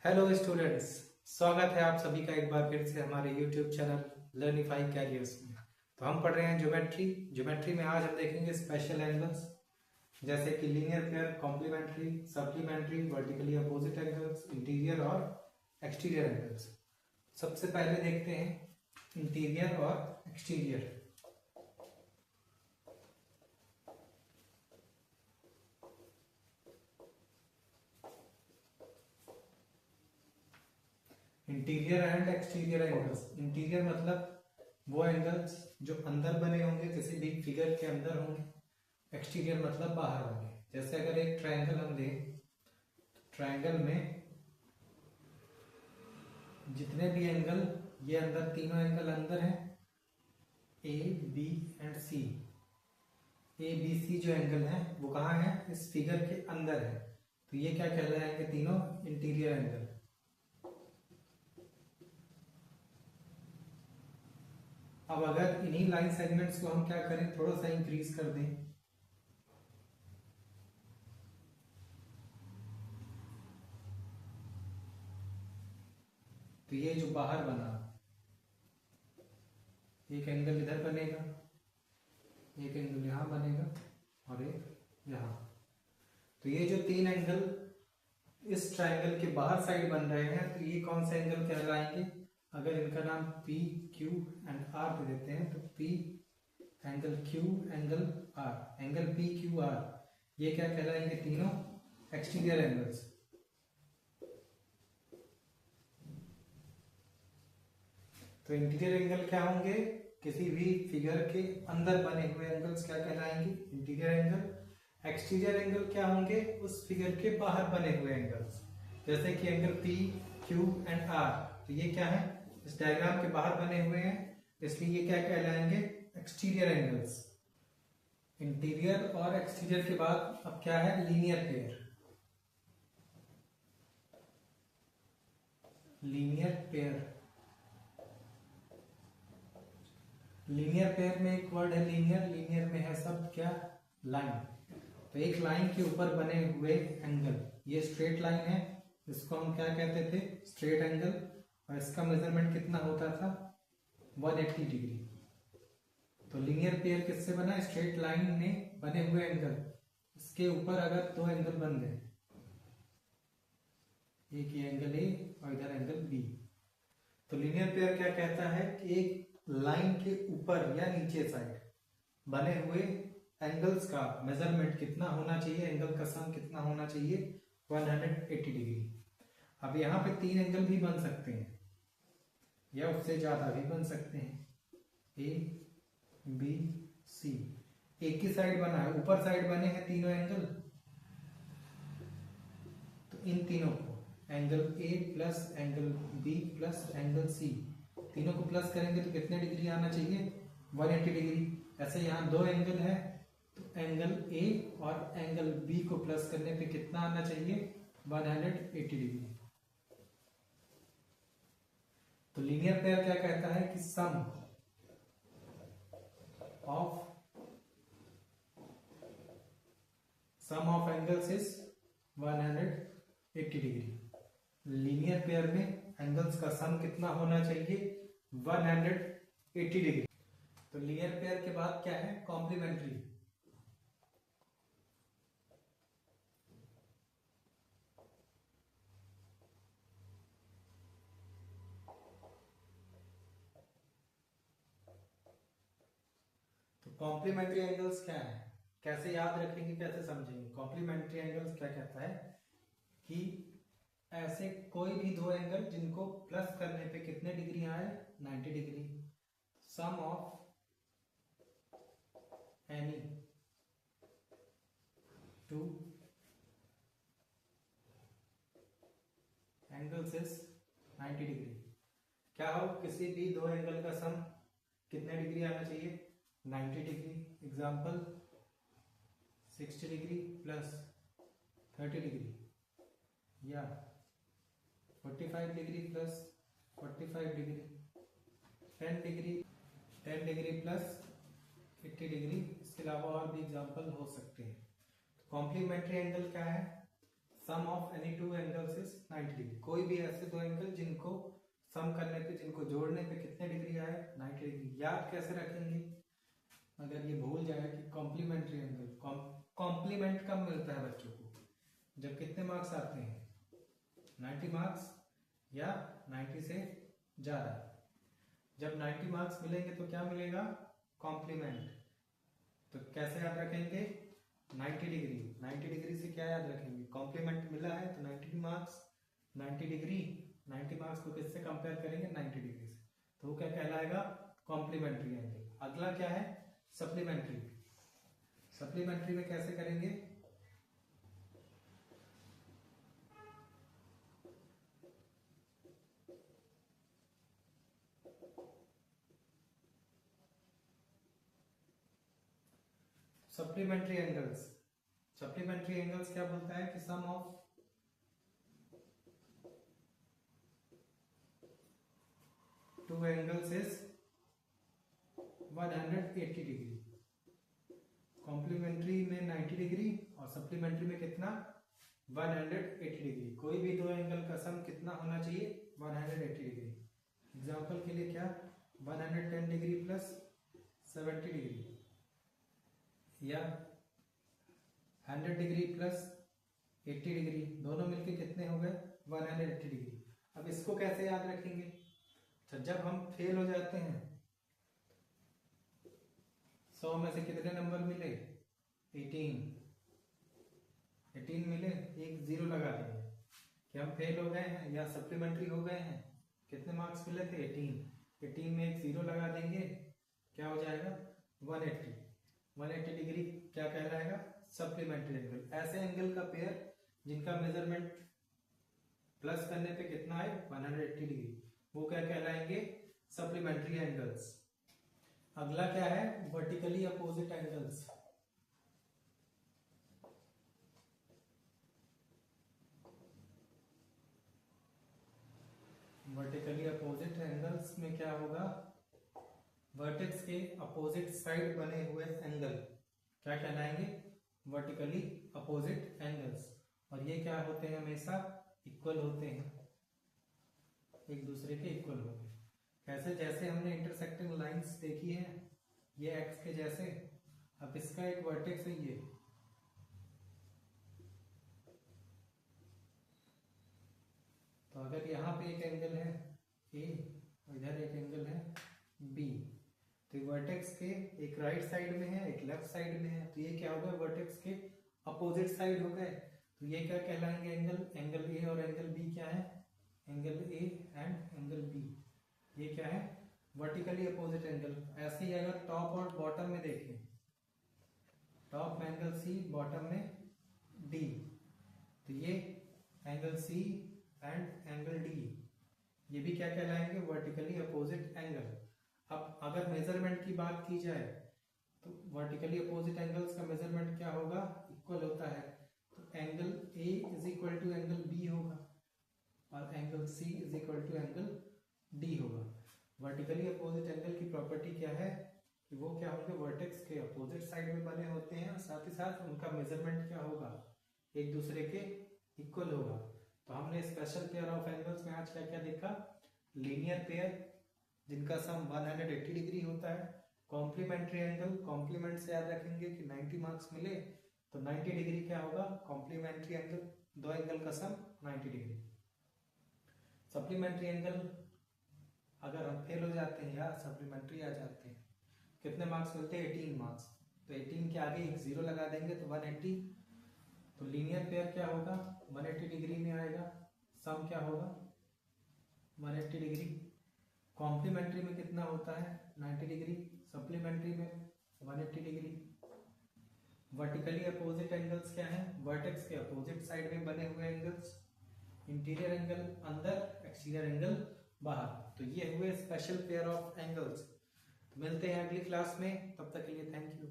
Hello students, स्वागत है आप सभी का एक बार फिर से हमारे यूट्यूब चैनल लर्निफाई कैरियर्स में। तो हम पढ़ रहे हैं ज्योमेट्री में आज हम देखेंगे स्पेशल एंगल्स जैसे कि linear pair, complementary, supplementary, vertically opposite angles, interior और एक्सटीरियर एंगल्स। सबसे पहले देखते हैं इंटीरियर और exterior. Interior and exterior angles. Interior मतलब वो एंगल्स जो अंदर बने होंगे, किसी भी फिगर के अंदर होंगे। एक्सटीरियर मतलब बाहर होंगे। जैसे अगर एक ट्रायंगल हम दें, ट्रायंगल में जितने भी एंगल, ये अंदर तीनों एंगल अंदर हैं, A B and C. A B C जो एंगल है वो कहाँ है? इस फिगर के अंदर है। तो ये क्या कहलाएंगे? तीनों इंटीरियर एंगल। अब अगर इन्हीं लाइन सेगमेंट्स को हम क्या करें, थोड़ा सा इंक्रीज कर दें, तो ये जो बाहर बना एक एंगल इधर बनेगा, एक एंगल यहां बनेगा और एक यहां। तो ये जो तीन एंगल इस ट्रायंगल के बाहर साइड बन रहे हैं, तो ये कौन से एंगल कहलाएंगे? अगर इनका नाम P, Q एंड R दे देते हैं, तो P angle, Q angle, R, angle P Q R, ये क्या कहलाएंगे? तीनों एक्सटीरियर एंगल्स। तो इंटीरियर एंगल क्या होंगे? किसी भी फिगर के अंदर बने हुए एंगल्स क्या कहलाएंगे? Interior angle. एक्सटीरियर एंगल क्या होंगे? उस फिगर के बाहर बने हुए एंगल्स, जैसे कि angle P, Q and R। तो ये क्या है? इस डायग्राम के बाहर बने हुए हैं, इसलिए ये क्या कहलाएंगे? Exterior angles. इंटीरियर और एक्सटीरियर के बाद अब क्या है? Linear pair. Linear pair, linear pair में एक वर्ड है लीनियर। लीनियर में है शब्द क्या? लाइन। तो एक लाइन के ऊपर बने हुए एंगल, ये स्ट्रेट लाइन है, इसको हम क्या कहते थे? Straight angle. और इसका मेजरमेंट कितना होता था? 180 डिग्री। तो लीनियर पेयर किससे बना? स्ट्रेट लाइन में बने हुए एंगल, इसके ऊपर अगर दो एंगल बन गए, एक ये एंगल ए और इधर एंगल बी, तो लीनियर पेयर क्या कहता है कि एक लाइन के ऊपर या नीचे साइड बने हुए एंगल्स का मेजरमेंट कितना होना चाहिए, एंगल का सम कितना होना चाहिए? 180 डिग्री। अब यहाँ पे तीन एंगल भी बन सकते हैं या उससे ज्यादा भी बन सकते हैं, ए बी सी। एक ही साइड बना है, ऊपर साइड बने हैं तीनों एंगल, तो इन तीनों को angle A plus angle B plus angle C, तीनों को प्लस करेंगे तो कितने डिग्री आना चाहिए? 180 डिग्री। ऐसे यहाँ दो एंगल है, तो एंगल ए और एंगल बी को प्लस करने पे कितना आना चाहिए? 180 डिग्री। तो लीनियर पेयर क्या कहता है कि sum of angles is 180 degree. Linear pair में एंगल्स का सम कितना होना चाहिए? 180 डिग्री। तो लीनियर पेयर के बाद क्या है? कॉम्प्लीमेंट्री। तो कॉम्प्लीमेंट्री एंगल्स क्या है? कैसे याद रखेंगे, कैसे समझेंगे? कॉम्प्लीमेंट्री एंगल्स क्या कहता है कि ऐसे कोई भी दो एंगल जिनको प्लस करने पे कितने डिग्री आए? 90 degree. Sum of any two angles is 90 degree. क्या हो? किसी भी दो एंगल का सम कितने डिग्री आना चाहिए? 90 degree. Example 60 degree plus 30 degree, या 45 degree plus 45 degree, 10 degree, 10 degree plus 80 degree. इसके अलावा और भी एग्जाम्पल हो सकते हैं। कॉम्प्लीमेंट्री एंगल क्या है? Sum of any two angles is 90 degree. कोई भी ऐसे दो एंगल जिनको सम करने पे, जिनको जोड़ने पे कितने डिग्री आए, 90 डिग्री। याद कैसे रखेंगे, अगर ये भूल जाए कि कॉम्प्लीमेंट्री एंगल, कॉम्प्लीमेंट कब मिलता है बच्चों को, जब कितने मार्क्स आते हैं, 90 मार्क्स या 90 से ज्यादा। जब 90 मार्क्स मिलेंगे तो क्या मिलेगा, कॉम्प्लीमेंट। तो कैसे याद रखेंगे, 90 डिग्री, 90 डिग्री से क्या याद रखेंगे, कॉम्प्लीमेंट मिला है तो 90 मार्क्स, 90 डिग्री, 90 मार्क्स को किससे कंपेयर करेंगे, 90 डिग्री से, तो वो क्या कहलाएगा, कॉम्प्लीमेंट्री एंगल। अगला क्या है, सप्लीमेंट्री। सप्लीमेंट्री में कैसे करेंगे, सप्लीमेंट्री एंगल्स, सप्लीमेंट्री एंगल्स क्या बोलता है कि sum of two angles is 180 degree. Complementary में 90 डिग्री और सप्लीमेंट्री में कितना, 180 डिग्री। कोई भी दो एंगल का सम कितना होना चाहिए, 180 डिग्री। एग्जांपल के लिए क्या, 110 डिग्री प्लस 70 डिग्री, या 100 डिग्री प्लस 80 डिग्री, दोनों मिलके कितने हो गए, 180 डिग्री। अब इसको कैसे याद रखेंगे, तो जब हम फेल हो जाते हैं, 100 में से कितने नंबर मिले, 18 मिले, एक जीरो लगा देंगे कि हम फेल हो गए हैं या सप्लीमेंट्री हो गए हैं। कितने मार्क्स मिले थे, 18 में एक जीरो लगा देंगे, क्या हो जाएगा, 180 डिग्री क्या कहलाएगा, सप्लीमेंट्री एंगल। ऐसे एंगल का पेयर जिनका मेजरमेंट प्लस करने पे कितना आए, 180 डिग्री, वो क्या कहलाएंगे, सप्लीमेंट्री एंगल्स। अगला क्या है, vertically opposite angles. Vertically opposite angles में क्या होगा, वर्टेक्स के अपोजिट साइड बने हुए एंगल क्या कहलाएंगे, वर्टिकली अपोजिट एंगल्स। और ये क्या होते हैं, हमेशा इक्वल होते हैं, एक दूसरे के इक्वल होंगे। कैसे, जैसे हमने इंटरसेक्टिंग लाइंस देखी है, ये एक्स के जैसे। अब इसका एक वर्टेक्स है ये, तो अगर यहाँ पे एक एंगल है ए और इधर एक एंगल है बी, तो वर्टेक्स के एक राइट साइड में है, एक लेफ्ट साइड में है, तो ये क्या हो गया, वर्टेक्स के अपोजिट साइड हो गए। तो ये क्या कहलाएंगे, एंगल ए और एंगल बी क्या है, angle A and angle B, ये क्या है, वर्टिकली अपोजिट एंगल। ऐसे ही अगर टॉप और बॉटम में देखें, टॉप में एंगल सी, बॉटम में डी, तो ये angle C and angle D, ये भी क्या कहलाएंगे, वर्टिकली अपोजिट एंगल। अब अगर मेजरमेंट की बात की जाए तो वर्टिकली अपोजिट एंगल्स का मेजरमेंट क्या होगा, इक्वल होता है। तो angle A is equal to angle B होगा और angle C is equal to angle D होगा। वर्टिकली अपोजिट एंगल की प्रॉपर्टी क्या है कि वो क्या होंगे, वर्टेक्स के अपोजिट साइड में बने होते हैं, साथ ही साथ उनका मेजरमेंट क्या होगा, एक दूसरे के इक्वल होगा। तो हमने स्पेशल पेयर ऑफ एंगल्स में आज क्या क्या देखा, लीनियर पेयर जिनका सम 180 डिग्री होता है, कॉम्प्लीमेंट्री एंगल, कॉम्प्लीमेंट से याद रखेंगे कि 90 मार्क्स मिले तो 90 डिग्री क्या होगा, कॉम्प्लीमेंट्री एंगल, दो एंगल का सम 90 डिग्री। सप्लीमेंट्री एंगल अगर हम फेल हो जाते हैं या सप्लीमेंट्री आ जाते हैं, कितने मार्क्स मिलते हैं, 18 मार्क्स, तो 18 के आगे एक जीरो लगा देंगे तो 180। तो लीनियर पेयर क्या होगा, 180 डिग्री में आएगा, सम क्या होगा, 180 डिग्री। कॉम्प्लीमेंट्री में कितना होता है, 90 डिग्री, सप्लीमेंट्री में 180 डिग्री। वर्टिकली अपोजिट एंगल्स क्या है, वर्टेक्स के अपोजिट साइड में बने हुए एंगल्स, इंटीरियर एंगल अंदर, एक्सटीरियर एंगल बाहर। तो ये हुए स्पेशल पेयर ऑफ एंगल्स। तो मिलते हैं अगली क्लास में, तब तक के लिए थैंक यू।